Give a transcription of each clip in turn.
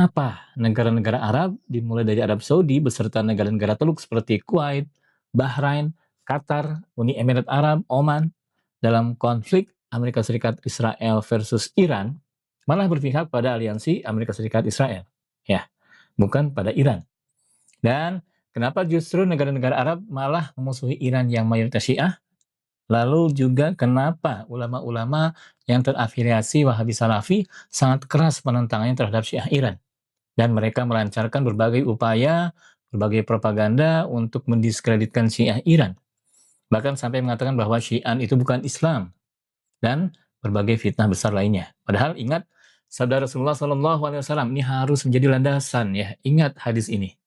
Kenapa negara-negara Arab, dimulai dari Arab Saudi beserta negara-negara Teluk seperti Kuwait, Bahrain, Qatar, Uni Emirat Arab, Oman, dalam konflik Amerika Serikat Israel versus Iran, malah berpihak pada aliansi Amerika Serikat Israel, ya, bukan pada Iran. Dan kenapa justru negara-negara Arab malah memusuhi Iran yang mayoritas Syiah? Lalu juga kenapa ulama-ulama yang terafiliasi Wahabi Salafi sangat keras penentangannya terhadap Syiah Iran? Dan mereka melancarkan berbagai upaya, berbagai propaganda untuk mendiskreditkan Syiah Iran. Bahkan sampai mengatakan bahwa Syiah itu bukan Islam dan berbagai fitnah besar lainnya. Padahal ingat sabda Rasulullah SAW ini harus menjadi landasan ya. Ingat hadis ini.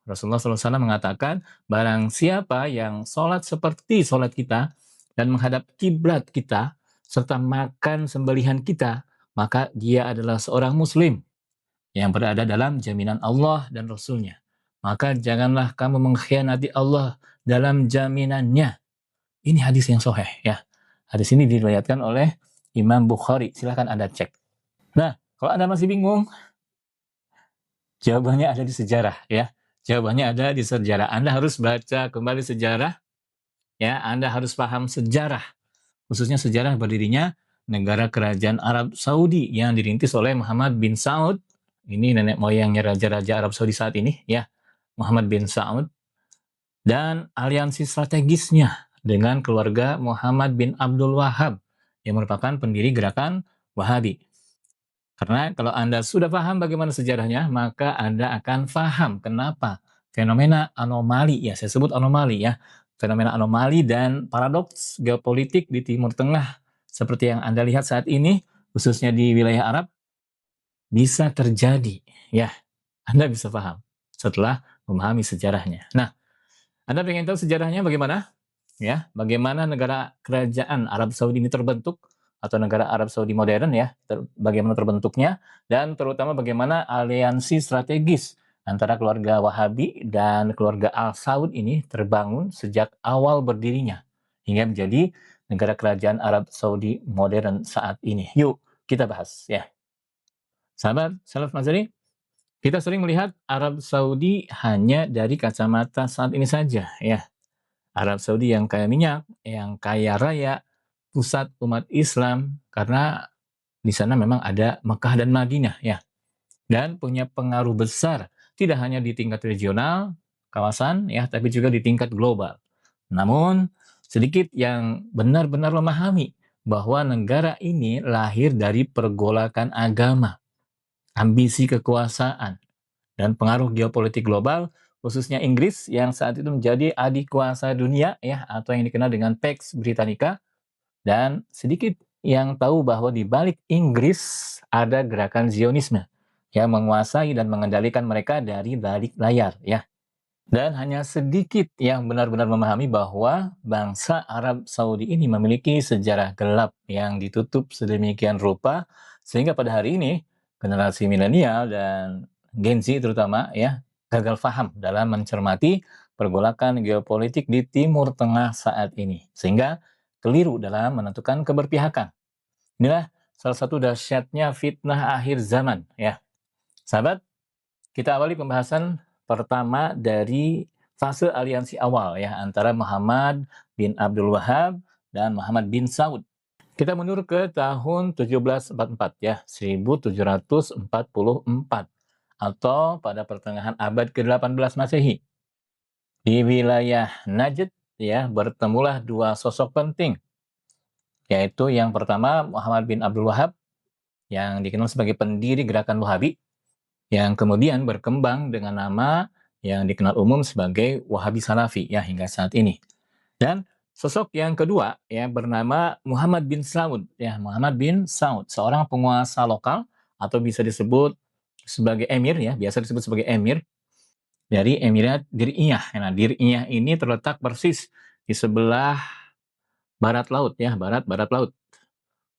Rasulullah SAW mengatakan, barang siapa yang sholat seperti sholat kita dan menghadap kiblat kita serta makan sembelihan kita, maka dia adalah seorang muslim yang berada dalam jaminan Allah dan Rasul-Nya. Maka janganlah kamu mengkhianati Allah dalam jaminannya. Ini hadis yang sahih ya. Hadis ini diriwayatkan oleh Imam Bukhari. Silahkan Anda cek. Nah, kalau Anda masih bingung, jawabannya ada di sejarah ya. Jawabannya ada di sejarah. Anda harus baca kembali sejarah ya. Anda harus paham sejarah. Khususnya sejarah berdirinya negara kerajaan Arab Saudi yang dirintis oleh Muhammad bin Saud. Ini nenek moyangnya raja-raja Arab Saudi saat ini ya. Muhammad bin Saud. Dan aliansi strategisnya dengan keluarga Muhammad bin Abdul Wahab yang merupakan pendiri gerakan Wahabi. Karena kalau Anda sudah paham bagaimana sejarahnya, maka Anda akan paham kenapa fenomena anomali, ya saya sebut anomali ya, fenomena anomali dan paradoks geopolitik di Timur Tengah seperti yang Anda lihat saat ini, khususnya di wilayah Arab, bisa terjadi. Ya, Anda bisa paham setelah memahami sejarahnya. Nah, Anda ingin tahu sejarahnya bagaimana? Ya, bagaimana negara kerajaan Arab Saudi ini terbentuk atau negara Arab Saudi modern ya, bagaimana terbentuknya dan terutama bagaimana aliansi strategis antara keluarga Wahabi dan keluarga Al Saud ini terbangun sejak awal berdirinya hingga menjadi negara kerajaan Arab Saudi modern saat ini. Yuk, kita bahas ya. Sahabat Salaf Mazari, kita sering melihat Arab Saudi hanya dari kacamata saat ini saja ya. Arab Saudi yang kaya minyak, yang kaya raya, pusat umat Islam karena di sana memang ada Mekah dan Madinah ya. Dan punya pengaruh besar tidak hanya di tingkat regional, kawasan ya, tapi juga di tingkat global. Namun sedikit yang benar-benar memahami bahwa negara ini lahir dari pergolakan agama, ambisi kekuasaan, dan pengaruh geopolitik global khususnya Inggris yang saat itu menjadi adik kuasa dunia ya atau yang dikenal dengan Pax Britannica, dan sedikit yang tahu bahwa di balik Inggris ada gerakan Zionisme yang menguasai dan mengendalikan mereka dari balik layar ya. Dan hanya sedikit yang benar-benar memahami bahwa bangsa Arab Saudi ini memiliki sejarah gelap yang ditutup sedemikian rupa sehingga pada hari ini generasi milenial dan Gen Z terutama ya gagal paham dalam mencermati pergolakan geopolitik di Timur Tengah saat ini sehingga keliru dalam menentukan keberpihakan. Inilah salah satu dahsyatnya fitnah akhir zaman ya. Sahabat, kita awali pembahasan pertama dari fase aliansi awal ya antara Muhammad bin Abdul Wahab dan Muhammad bin Saud. Kita mundur ke tahun 1744 ya, 1744 atau pada pertengahan abad ke-18 Masehi. Di wilayah Najd ya bertemulah dua sosok penting, yaitu yang pertama Muhammad bin Abdul Wahab yang dikenal sebagai pendiri gerakan Wahabi yang kemudian berkembang dengan nama yang dikenal umum sebagai Wahabi Salafi ya hingga saat ini. Dan sosok yang kedua ya bernama Muhammad bin Saud ya, Muhammad bin Saud, seorang penguasa lokal atau bisa disebut sebagai emir ya, biasa disebut sebagai emir dari Emirat Dir'iyah. Nah, Dir'iyah ini terletak persis di sebelah barat laut ya, barat laut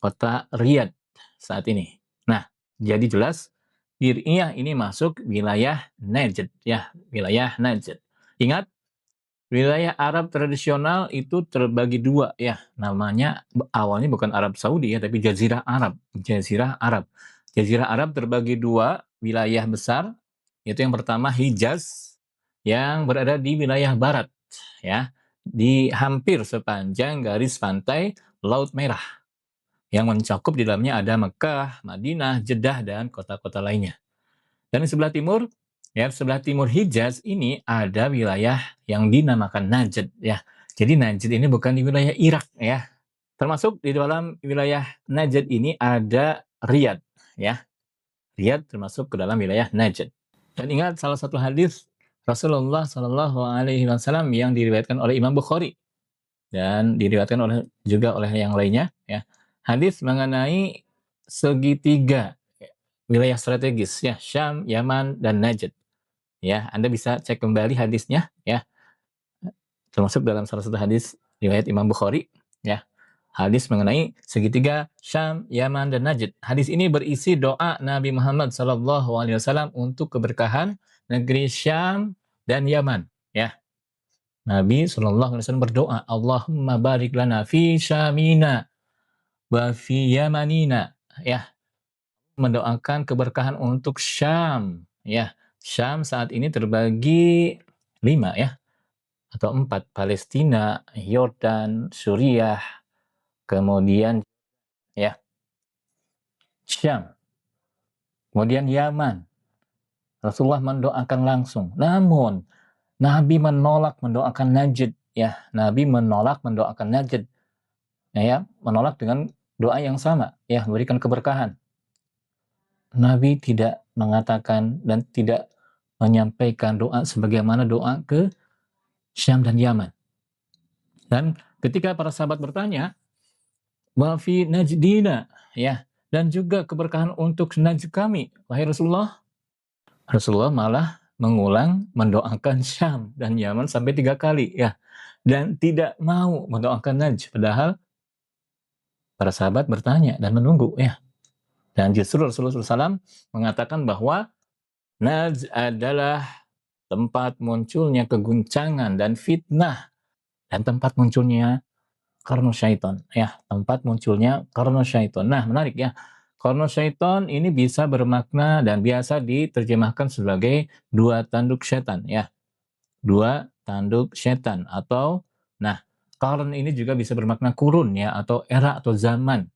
kota Riyadh saat ini. Nah, jadi jelas Dir'iyah ini masuk wilayah Najd ya, wilayah Najd. Ingat, wilayah Arab tradisional itu terbagi dua ya, namanya awalnya bukan Arab Saudi ya, tapi Jazirah Arab. Jazirah Arab. Jazirah Arab terbagi dua wilayah besar, yaitu yang pertama Hijaz yang berada di wilayah barat, ya, di hampir sepanjang garis pantai Laut Merah, yang mencakup di dalamnya ada Mekah, Madinah, Jeddah, dan kota-kota lainnya. Dan di sebelah timur, ya, sebelah timur Hijaz ini ada wilayah yang dinamakan Najd, ya. Jadi Najd ini bukan di wilayah Irak, ya. Termasuk di dalam wilayah Najd ini ada Riyadh, ya. Riyadh termasuk ke dalam wilayah Najd. Dan ingat salah satu hadis Rasulullah Shallallahu Alaihi Wasallam yang diriwayatkan oleh Imam Bukhari dan diriwayatkan juga oleh yang lainnya, ya. Hadis mengenai segitiga wilayah strategis, ya, Syam, Yaman, dan Najd. Ya, Anda bisa cek kembali hadisnya, ya, termasuk dalam salah satu hadis riwayat Imam Bukhari, ya. Hadis mengenai segitiga Syam, Yaman, dan Najd. Hadis ini berisi doa Nabi Muhammad SAW untuk keberkahan negeri Syam dan Yaman. Ya, Nabi SAW berdoa, Allahumma barik lana fi Syamina wa fi Yamanina. Ya, mendoakan keberkahan untuk Syam. Ya, Syam saat ini terbagi 5, ya, atau 4. Palestina, Yordan, Suriah, kemudian, ya, Syam, kemudian Yaman. Rasulullah mendoakan langsung. Namun Nabi menolak mendoakan Najd, ya. Nabi menolak mendoakan Najd, ya, menolak dengan doa yang sama, ya, memberikan keberkahan. Nabi tidak mengatakan dan tidak menyampaikan doa sebagaimana doa ke Syam dan Yaman. Dan ketika para sahabat bertanya, wa fi najdina, ya, dan juga keberkahan untuk Najd kami, wahai Rasulullah. Rasulullah malah mengulang mendoakan Syam dan Yaman sampai 3 kali, ya, dan tidak mau mendoakan Najd, padahal para sahabat bertanya dan menunggu, ya. Dan justru Rasulullah SAW mengatakan bahwa Najd adalah tempat munculnya keguncangan dan fitnah, dan tempat munculnya qarnu syaiton, ya, tempat munculnya qarnu syaiton. Nah, menarik, ya. Qarnu syaiton ini bisa bermakna dan biasa diterjemahkan sebagai 2 tanduk setan, ya. 2 tanduk setan atau, nah, qarn ini juga bisa bermakna kurun, ya, atau era atau zaman,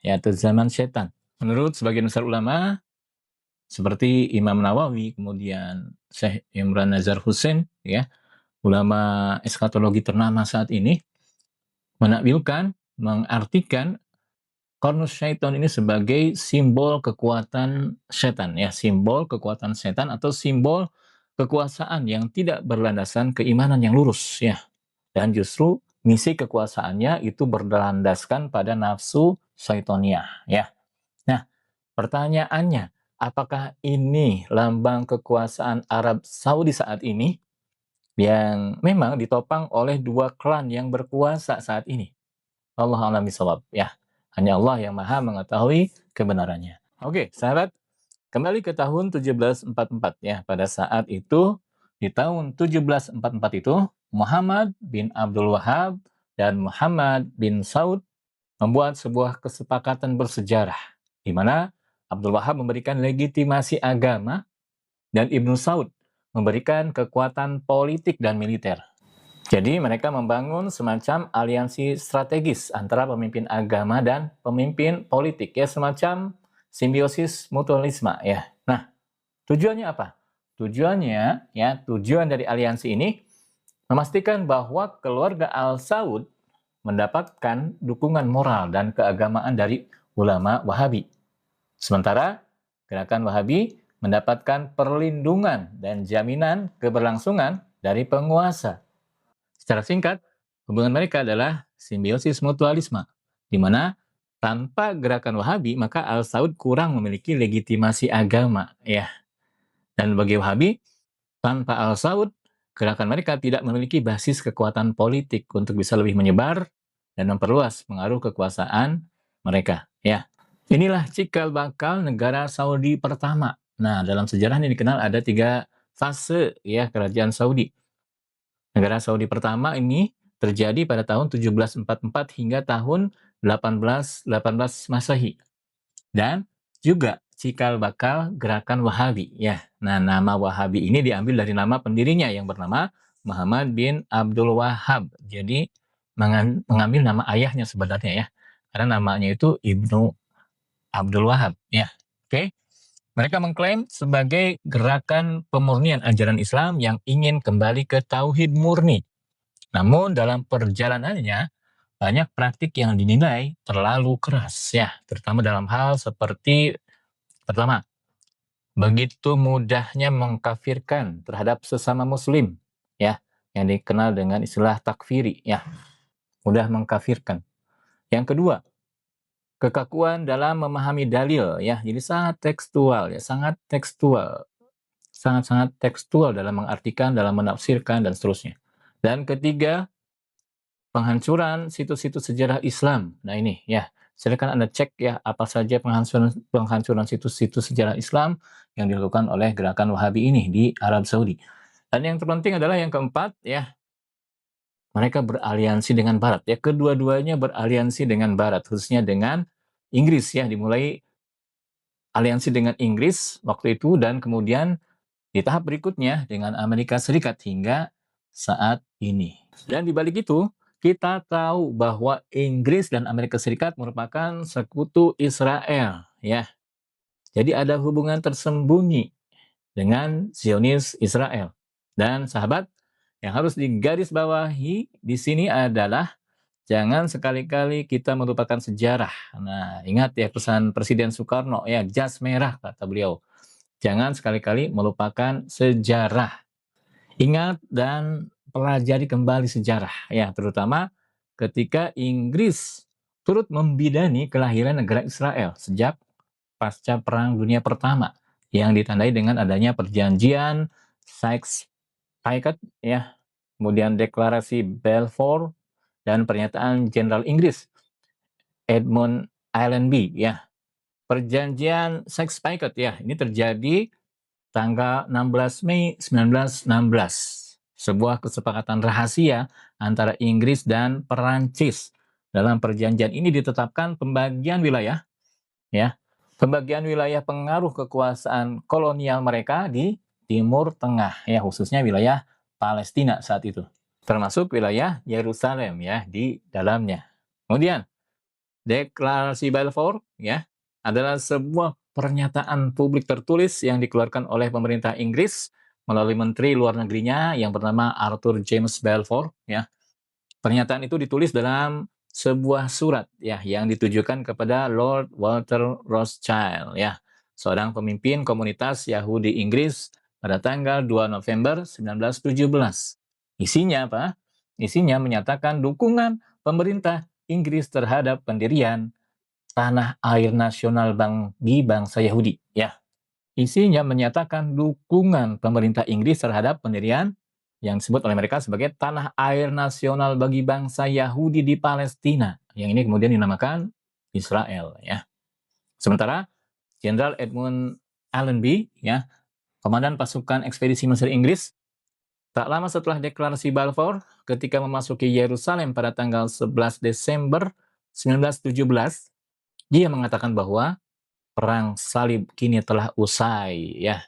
ya, atau zaman setan. Menurut sebagian besar ulama seperti Imam Nawawi, kemudian Syekh Imran Nazar Hussein, ya, ulama eskatologi ternama saat ini, menakwilkan, mengartikan qarnus syaiton ini sebagai simbol kekuatan setan, ya, simbol kekuatan setan atau simbol kekuasaan yang tidak berlandasan keimanan yang lurus, ya. Dan justru misi kekuasaannya itu berlandaskan pada nafsu syaitoniah, ya. Nah, pertanyaannya, apakah ini lambang kekuasaan Arab Saudi saat ini yang memang ditopang oleh 2 klan yang berkuasa saat ini? Wallahu a'lam bishawab, ya. Hanya Allah yang Maha mengetahui kebenarannya. Oke, sahabat, kembali ke tahun 1744, ya. Pada saat itu, di tahun 1744 itu, Muhammad bin Abdul Wahab dan Muhammad bin Saud membuat sebuah kesepakatan bersejarah, di mana Abdul Wahab memberikan legitimasi agama dan Ibnu Saud memberikan kekuatan politik dan militer. Jadi mereka membangun semacam aliansi strategis antara pemimpin agama dan pemimpin politik, ya, semacam simbiosis mutualisme, ya. Nah, tujuannya apa? Tujuannya, ya, tujuan dari aliansi ini memastikan bahwa keluarga Al Saud mendapatkan dukungan moral dan keagamaan dari ulama Wahabi. Sementara gerakan Wahabi mendapatkan perlindungan dan jaminan keberlangsungan dari penguasa. Secara singkat, hubungan mereka adalah simbiosis mutualisme, di mana tanpa gerakan Wahabi, maka Al Saud kurang memiliki legitimasi agama, ya. Dan bagi Wahabi, tanpa Al Saud, gerakan mereka tidak memiliki basis kekuatan politik untuk bisa lebih menyebar dan memperluas pengaruh kekuasaan mereka, ya. Inilah cikal bakal negara Saudi pertama. Nah, dalam sejarah ini dikenal ada 3 fase, ya, kerajaan Saudi. Negara Saudi pertama ini terjadi pada tahun 1744 hingga tahun 1818 Masehi. Dan juga cikal bakal gerakan Wahabi ya. Nah, nama Wahabi ini diambil dari nama pendirinya yang bernama Muhammad bin Abdul Wahhab. Jadi mengambil nama ayahnya sebenarnya ya. Karena namanya itu Ibnu Abdul Wahhab ya. Oke. Mereka mengklaim sebagai gerakan pemurnian ajaran Islam yang ingin kembali ke tauhid murni. Namun dalam perjalanannya banyak praktik yang dinilai terlalu keras ya, terutama dalam hal seperti pertama, begitu mudahnya mengkafirkan terhadap sesama muslim ya, yang dikenal dengan istilah takfiri ya, mudah mengkafirkan. Yang kedua, kekakuan dalam memahami dalil ya, jadi sangat tekstual ya, sangat-sangat tekstual dalam mengartikan, dalam menafsirkan dan seterusnya. Dan ketiga, penghancuran situs-situs sejarah Islam. Nah ini ya, silakan Anda cek ya apa saja penghancuran situs-situs sejarah Islam yang dilakukan oleh gerakan Wahabi ini di Arab Saudi. Dan yang terpenting adalah yang keempat ya, mereka beraliansi dengan Barat ya, kedua-duanya beraliansi dengan Barat, khususnya dengan Inggris ya, dimulai aliansi dengan Inggris waktu itu dan kemudian di tahap berikutnya dengan Amerika Serikat hingga saat ini. Dan di balik itu, kita tahu bahwa Inggris dan Amerika Serikat merupakan sekutu Israel, ya. Jadi ada hubungan tersembunyi dengan Zionis Israel. Dan sahabat, yang harus digarisbawahi di sini adalah jangan sekali-kali kita melupakan sejarah. Nah, ingat ya pesan Presiden Soekarno ya, jas merah kata beliau. Jangan sekali-kali melupakan sejarah. Ingat dan pelajari kembali sejarah ya, terutama ketika Inggris turut membidani kelahiran negara Israel sejak pasca Perang Dunia Pertama yang ditandai dengan adanya perjanjian Sykes-Picot ya, kemudian deklarasi Balfour dan pernyataan Jenderal Inggris Edmund Allenby ya. Perjanjian Sykes-Picot ya, ini terjadi tanggal 16 Mei 1916. Sebuah kesepakatan rahasia antara Inggris dan Perancis. Dalam perjanjian ini ditetapkan pembagian wilayah ya, pembagian wilayah pengaruh kekuasaan kolonial mereka di Timur Tengah ya, khususnya wilayah Palestina saat itu. Termasuk wilayah Yerusalem ya di dalamnya. Kemudian Deklarasi Balfour ya adalah sebuah pernyataan publik tertulis yang dikeluarkan oleh pemerintah Inggris melalui Menteri Luar Negerinya yang bernama Arthur James Balfour ya. Pernyataan itu ditulis dalam sebuah surat ya yang ditujukan kepada Lord Walter Rothschild ya, seorang pemimpin komunitas Yahudi Inggris pada tanggal 2 November 1917. Isinya apa? Isinya menyatakan dukungan pemerintah Inggris terhadap pendirian tanah air nasional bagi bangsa Yahudi. Ya, isinya menyatakan dukungan pemerintah Inggris terhadap pendirian yang disebut oleh mereka sebagai tanah air nasional bagi bangsa Yahudi di Palestina. Yang ini kemudian dinamakan Israel. Ya. Sementara Jenderal Edmund Allenby, ya, komandan pasukan ekspedisi Mesir Inggris, tak lama setelah deklarasi Balfour, ketika memasuki Yerusalem pada tanggal 11 Desember 1917, dia mengatakan bahwa perang salib kini telah usai. Ya,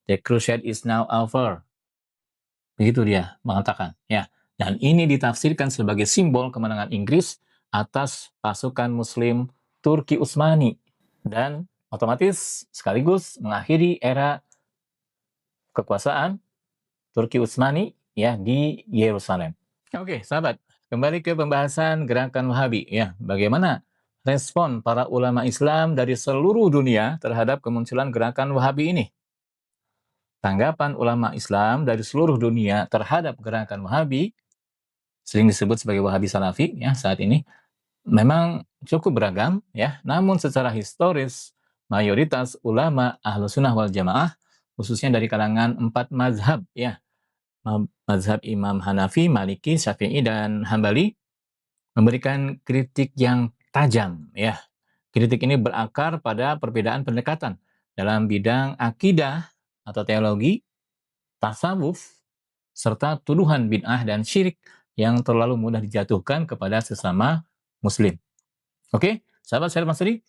the crusade is now over. Begitu dia mengatakan. Ya, dan ini ditafsirkan sebagai simbol kemenangan Inggris atas pasukan Muslim Turki Utsmani dan otomatis sekaligus mengakhiri era kekuasaan Turki Utsmani ya di Yerusalem. Oke, sahabat, kembali ke pembahasan gerakan Wahabi ya. Bagaimana respon para ulama Islam dari seluruh dunia terhadap kemunculan gerakan Wahabi ini? Tanggapan ulama Islam dari seluruh dunia terhadap gerakan Wahabi, sering disebut sebagai Wahabi Salafi ya saat ini, memang cukup beragam ya. Namun secara historis, mayoritas ulama Ahlussunnah wal Jamaah, khususnya dari kalangan 4 mazhab ya, mazhab Imam Hanafi, Maliki, Syafi'i, dan Hambali, memberikan kritik yang tajam ya. Kritik ini berakar pada perbedaan pendekatan dalam bidang akidah atau teologi, tasawuf, serta tuduhan bid'ah dan syirik yang terlalu mudah dijatuhkan kepada sesama muslim. Oke, sahabat saya Mas Ri,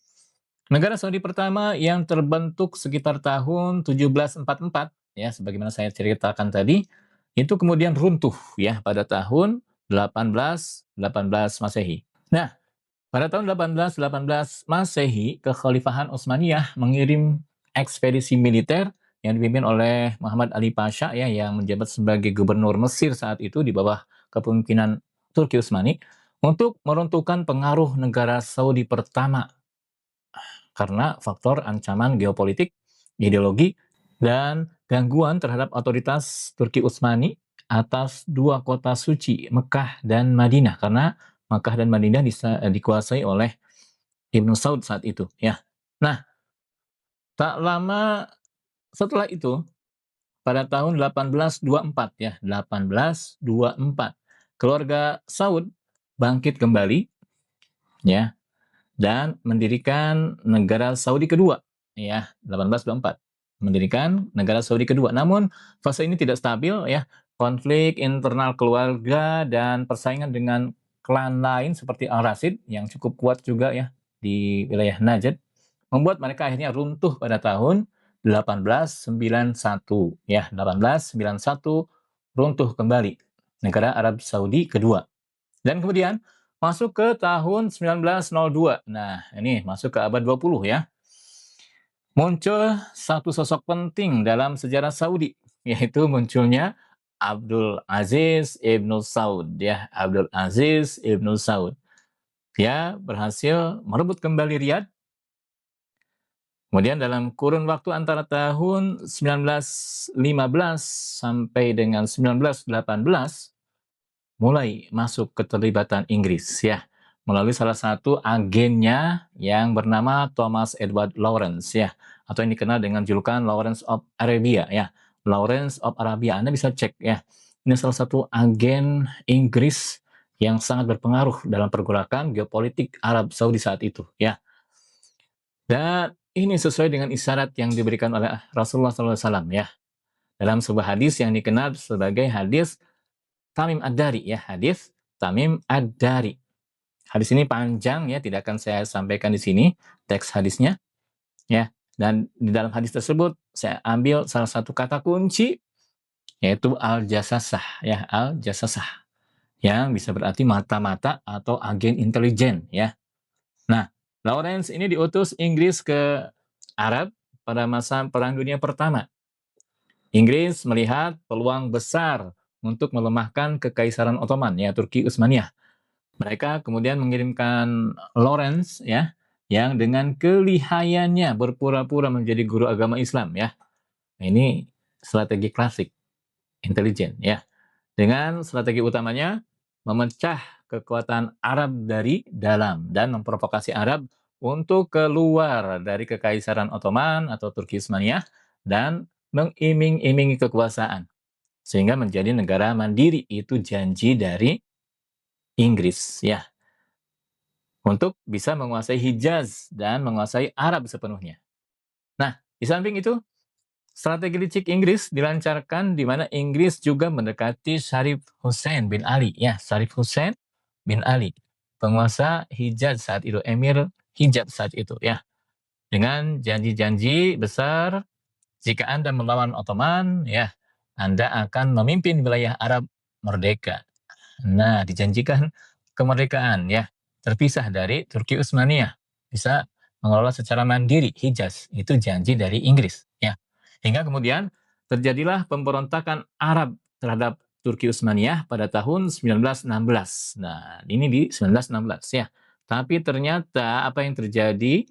Negara Saudi pertama yang terbentuk sekitar tahun 1744, ya, sebagaimana saya ceritakan tadi, itu kemudian runtuh ya pada tahun 1818 Masehi. Nah, pada tahun 1818 Masehi, Kekhalifahan Utsmaniyah mengirim ekspedisi militer yang dipimpin oleh Muhammad Ali Pasha ya, yang menjabat sebagai gubernur Mesir saat itu di bawah kepemimpinan Turki Utsmani untuk meruntuhkan pengaruh negara Saudi pertama karena faktor ancaman geopolitik, ideologi, dan gangguan terhadap otoritas Turki Utsmani atas dua kota suci, Mekah dan Madinah, karena Mekah dan Madinah dikuasai oleh Ibnu Saud saat itu, ya. Nah, tak lama setelah itu, pada tahun 1824 ya, 1824, keluarga Saud bangkit kembali, ya, dan mendirikan negara Saudi kedua, ya, 1824. Mendirikan negara Saudi kedua. Namun fase ini tidak stabil ya. Konflik internal keluarga dan persaingan dengan klan lain seperti Al-Rasid yang cukup kuat juga ya di wilayah Najd membuat mereka akhirnya runtuh pada tahun 1891 ya, 1891 runtuh kembali negara Arab Saudi kedua. Dan kemudian masuk ke tahun 1902. Nah, ini masuk ke abad 20 ya. Muncul satu sosok penting dalam sejarah Saudi, yaitu munculnya Abdul Aziz Ibnu Saud ya, Abdul Aziz Ibnu Saud. Dia berhasil merebut kembali Riyadh. Kemudian dalam kurun waktu antara tahun 1915 sampai dengan 1918 mulai masuk keterlibatan Inggris ya, melalui salah satu agennya yang bernama Thomas Edward Lawrence ya, atau yang dikenal dengan julukan Lawrence of Arabia ya, Lawrence of Arabia. Anda bisa cek ya. Ini salah satu agen Inggris yang sangat berpengaruh dalam pergerakan geopolitik Arab Saudi saat itu ya. Dan ini sesuai dengan isyarat yang diberikan oleh Rasulullah SAW ya, dalam sebuah hadis yang dikenal sebagai hadis Tamim Ad-Dari ya, hadis Tamim Ad-Dari. Hadis ini panjang ya, tidak akan saya sampaikan di sini teks hadisnya ya. Dan di dalam hadis tersebut saya ambil salah satu kata kunci yaitu al-jasasah ya, al-jasasah yang bisa berarti mata-mata atau agen intelijen ya. Nah, Lawrence ini diutus Inggris ke Arab pada masa Perang Dunia Pertama. Inggris melihat peluang besar untuk melemahkan Kekaisaran Ottoman ya, Turki Utsmaniyah. Mereka kemudian mengirimkan Lawrence ya, yang dengan kelihayannya berpura-pura menjadi guru agama Islam ya. Ini strategi klasik intelijen ya. Dengan strategi utamanya memecah kekuatan Arab dari dalam dan memprovokasi Arab untuk keluar dari Kekaisaran Ottoman atau Turki Utsmaniyah dan mengiming-imingi kekuasaan sehingga menjadi negara mandiri. Itu janji dari Inggris ya, untuk bisa menguasai Hijaz dan menguasai Arab sepenuhnya. Nah, di samping itu, strategi licik Inggris dilancarkan di mana Inggris juga mendekati Sharif Hussein bin Ali ya, Sharif Hussein bin Ali, penguasa Hijaz saat itu, Emir Hijaz saat itu ya, dengan janji-janji besar, jika Anda melawan Ottoman ya, Anda akan memimpin wilayah Arab merdeka. Nah, dijanjikan kemerdekaan ya, terpisah dari Turki Utsmaniyah, bisa mengelola secara mandiri Hijaz, itu janji dari Inggris ya. Hingga kemudian terjadilah pemberontakan Arab terhadap Turki Utsmaniyah pada tahun 1916. Nah, ini di 1916 ya. Tapi ternyata apa yang terjadi?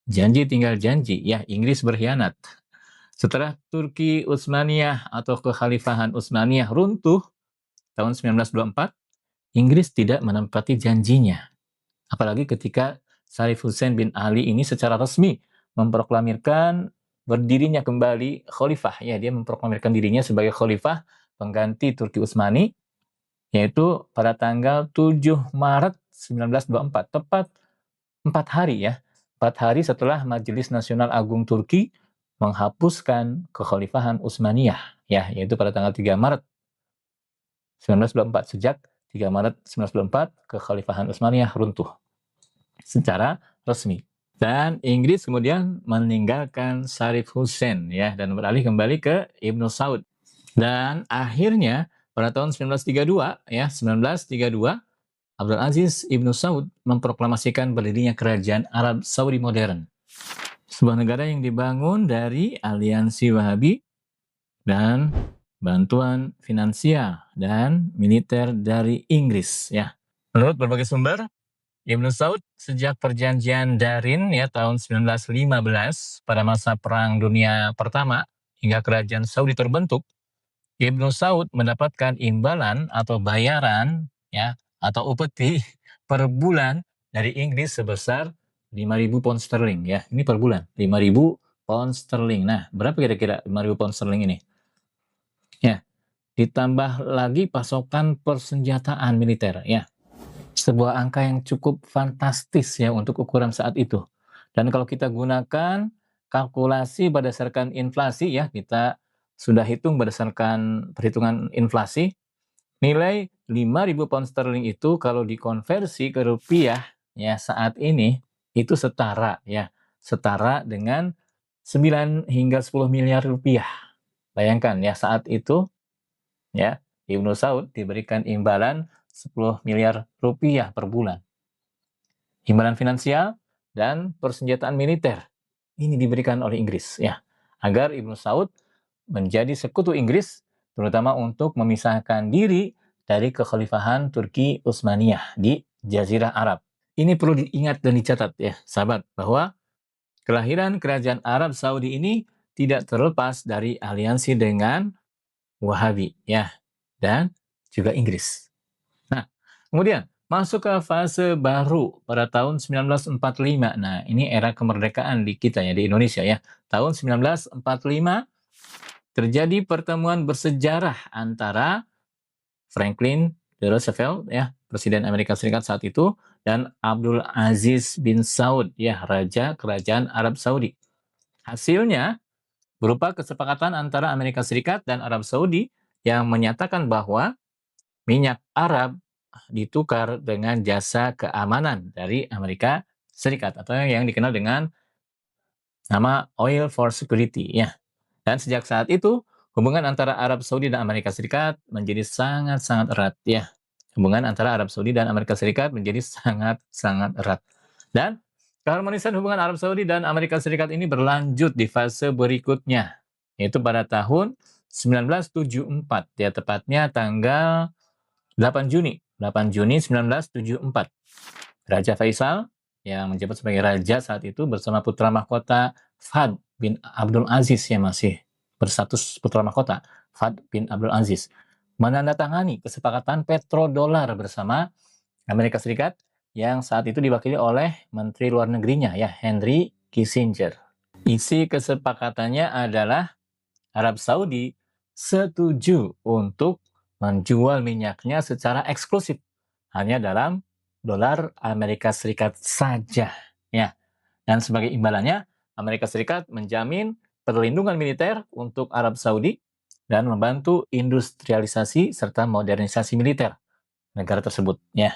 Janji tinggal janji ya, Inggris berkhianat. Setelah Turki Utsmaniyah atau Kekhalifahan Utsmaniyah runtuh tahun 1924, Inggris tidak menepati janjinya. Apalagi ketika Sharif Hussein bin Ali ini secara resmi memproklamirkan berdirinya kembali khalifah. Ya, dia memproklamirkan dirinya sebagai khalifah pengganti Turki Utsmani, yaitu pada tanggal 7 Maret 1924. Tepat 4 hari ya. 4 hari setelah Majelis Nasional Agung Turki menghapuskan kekhalifahan Utsmaniyah. Ya, yaitu pada tanggal 3 Maret 1924. Sejak 3 Maret 1924, Kekhalifahan Utsmaniyah runtuh secara resmi. Dan Inggris kemudian meninggalkan Sharif Hussein ya dan beralih kembali ke Ibnu Saud. Dan akhirnya pada tahun 1932 ya, 1932 Abdul Aziz Ibnu Saud memproklamasikan berdirinya Kerajaan Arab Saudi modern. Sebuah negara yang dibangun dari aliansi Wahabi dan bantuan finansial dan militer dari Inggris ya. Menurut berbagai sumber, Ibnu Saud sejak perjanjian Darin ya tahun 1915 pada masa Perang Dunia Pertama hingga kerajaan Saudi terbentuk, Ibnu Saud mendapatkan imbalan atau bayaran ya atau upeti per bulan dari Inggris sebesar 5.000 pound sterling ya. Ini per bulan 5.000 pound sterling. Nah, berapa kira-kira 5.000 pound sterling ini? Ya, ditambah lagi pasokan persenjataan militer ya. Sebuah angka yang cukup fantastis ya untuk ukuran saat itu. Dan kalau kita gunakan kalkulasi berdasarkan inflasi ya, kita sudah hitung berdasarkan perhitungan inflasi, nilai 5.000 pound sterling itu kalau dikonversi ke rupiah ya saat ini itu setara ya, setara dengan 9 hingga 10 miliar rupiah. Bayangkan ya saat itu ya, Ibnu Saud diberikan imbalan 10 miliar rupiah per bulan. Imbalan finansial dan persenjataan militer ini diberikan oleh Inggris ya, agar Ibnu Saud menjadi sekutu Inggris terutama untuk memisahkan diri dari kekhalifahan Turki Utsmaniyah di Jazirah Arab. Ini perlu diingat dan dicatat ya, sahabat, bahwa kelahiran kerajaan Arab Saudi ini tidak terlepas dari aliansi dengan Wahabi ya dan juga Inggris. Nah, kemudian masuk ke fase baru pada tahun 1945. Nah, ini era kemerdekaan di kita ya di Indonesia ya. Tahun 1945 terjadi pertemuan bersejarah antara Franklin D. Roosevelt ya, Presiden Amerika Serikat saat itu, dan Abdul Aziz bin Saud ya, Raja Kerajaan Arab Saudi. Hasilnya berupa kesepakatan antara Amerika Serikat dan Arab Saudi yang menyatakan bahwa minyak Arab ditukar dengan jasa keamanan dari Amerika Serikat atau yang dikenal dengan nama Oil for Security ya. Dan sejak saat itu hubungan antara Arab Saudi dan Amerika Serikat menjadi sangat-sangat erat ya. Hubungan antara Arab Saudi dan Amerika Serikat menjadi sangat-sangat erat. Dan keharmonisan hubungan Arab Saudi dan Amerika Serikat ini berlanjut di fase berikutnya, yaitu pada tahun 1974, ya tepatnya tanggal 8 Juni 1974. Raja Faisal yang menjabat sebagai raja saat itu bersama putra mahkota Fahd bin Abdul Aziz yang masih berstatus putra mahkota, Fahd bin Abdul Aziz, menandatangani kesepakatan petrodolar bersama Amerika Serikat yang saat itu diwakili oleh Menteri Luar Negerinya ya, Henry Kissinger. Isi kesepakatannya adalah Arab Saudi setuju untuk menjual minyaknya secara eksklusif hanya dalam dolar Amerika Serikat saja ya. Dan sebagai imbalannya Amerika Serikat menjamin perlindungan militer untuk Arab Saudi dan membantu industrialisasi serta modernisasi militer negara tersebut ya.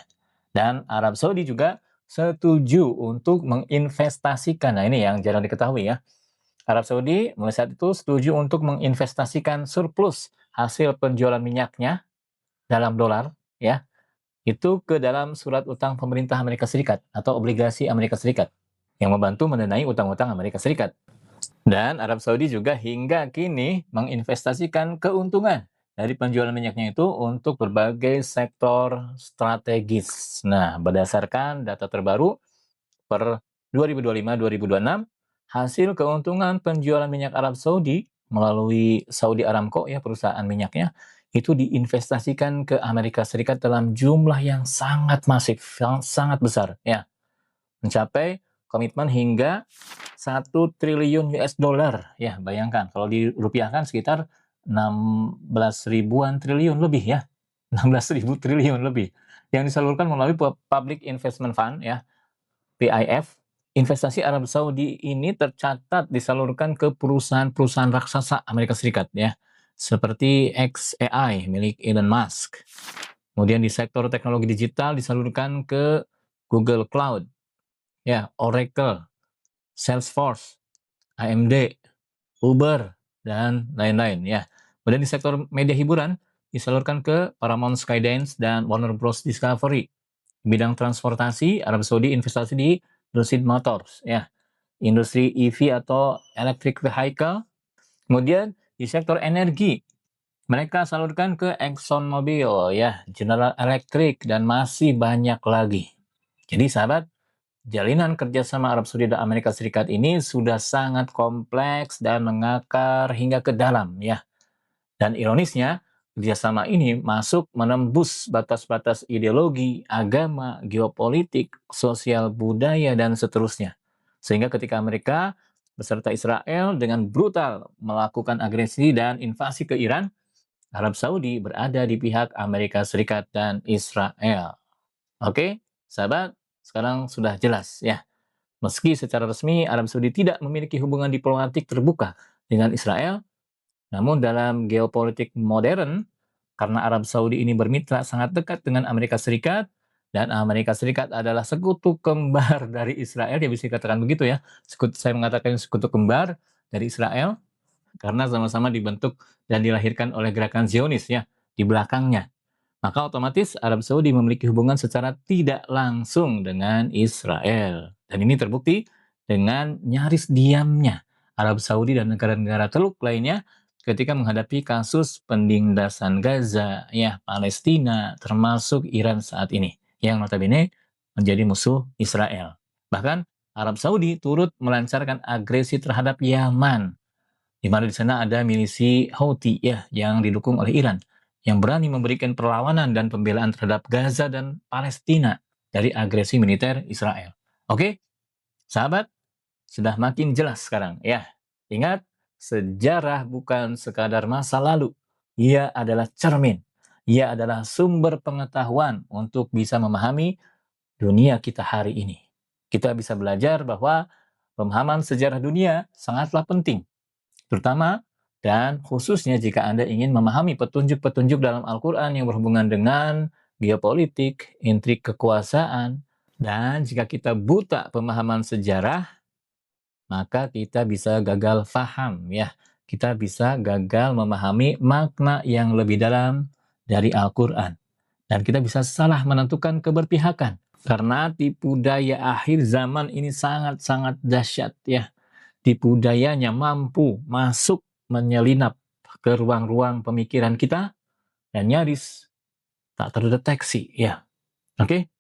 Dan Arab Saudi juga setuju untuk menginvestasikan. Nah, ini yang jarang diketahui ya. Arab Saudi mulai saat itu setuju untuk menginvestasikan surplus hasil penjualan minyaknya dalam dolar ya, itu ke dalam surat utang pemerintah Amerika Serikat atau obligasi Amerika Serikat yang membantu mendanai utang-utang Amerika Serikat. Dan Arab Saudi juga hingga kini menginvestasikan keuntungan dari penjualan minyaknya itu untuk berbagai sektor strategis. Nah, berdasarkan data terbaru per 2025-2026, hasil keuntungan penjualan minyak Arab Saudi melalui Saudi Aramco ya perusahaan minyaknya itu diinvestasikan ke Amerika Serikat dalam jumlah yang sangat masif, yang sangat besar ya. Mencapai komitmen hingga 1 triliun US dollar ya, bayangkan kalau dirupiahkan sekitar 16 ribuan triliun lebih ya. 16.000 triliun lebih yang disalurkan melalui Public Investment Fund ya, PIF. Investasi Arab Saudi ini tercatat disalurkan ke perusahaan-perusahaan raksasa Amerika Serikat ya, seperti xAI milik Elon Musk. Kemudian di sektor teknologi digital disalurkan ke Google Cloud, ya, Oracle, Salesforce, AMD, Uber, dan lain-lain ya. Kemudian di sektor media hiburan disalurkan ke Paramount Skydance dan Warner Bros Discovery. Di bidang transportasi, Arab Saudi investasi di Lucid Motors ya. Industri EV atau electric vehicle. Kemudian di sektor energi, mereka salurkan ke ExxonMobil ya, General Electric, dan masih banyak lagi. Jadi sahabat, jalinan kerjasama Arab Saudi dan Amerika Serikat ini sudah sangat kompleks dan mengakar hingga ke dalam ya. Dan ironisnya, kerjasama ini masuk menembus batas-batas ideologi, agama, geopolitik, sosial budaya, dan seterusnya. Sehingga ketika mereka beserta Israel dengan brutal melakukan agresi dan invasi ke Iran, Arab Saudi berada di pihak Amerika Serikat dan Israel. Oke, sahabat, sekarang sudah jelas ya. Meski secara resmi Arab Saudi tidak memiliki hubungan diplomatik terbuka dengan Israel, namun dalam geopolitik modern, karena Arab Saudi ini bermitra sangat dekat dengan Amerika Serikat, dan Amerika Serikat adalah sekutu kembar dari Israel, ya bisa dikatakan begitu ya. Saya mengatakan sekutu kembar dari Israel, karena sama-sama dibentuk dan dilahirkan oleh gerakan Zionis ya, di belakangnya. Maka otomatis Arab Saudi memiliki hubungan secara tidak langsung dengan Israel. Dan ini terbukti dengan nyaris diamnya Arab Saudi dan negara-negara Teluk lainnya ketika menghadapi kasus penindasan Gaza, ya Palestina, termasuk Iran saat ini, yang notabene menjadi musuh Israel. Bahkan Arab Saudi turut melancarkan agresi terhadap Yaman, di mana di sana ada milisi Houthi ya yang didukung oleh Iran, yang berani memberikan perlawanan dan pembelaan terhadap Gaza dan Palestina dari agresi militer Israel. Oke, sahabat, sudah makin jelas sekarang ya. Ingat, sejarah bukan sekadar masa lalu. Ia adalah cermin. Ia adalah sumber pengetahuan untuk bisa memahami dunia kita hari ini. Kita bisa belajar bahwa pemahaman sejarah dunia sangatlah penting, terutama dan khususnya jika Anda ingin memahami petunjuk-petunjuk dalam Al-Quran yang berhubungan dengan geopolitik, intrik kekuasaan, dan jika kita buta pemahaman sejarah, maka kita bisa gagal faham ya. Kita bisa gagal memahami makna yang lebih dalam dari Al-Quran. Dan kita bisa salah menentukan keberpihakan. Karena tipu daya akhir zaman ini sangat-sangat dahsyat ya. Tipu dayanya mampu masuk menyelinap ke ruang-ruang pemikiran kita dan nyaris tak terdeteksi ya. Oke,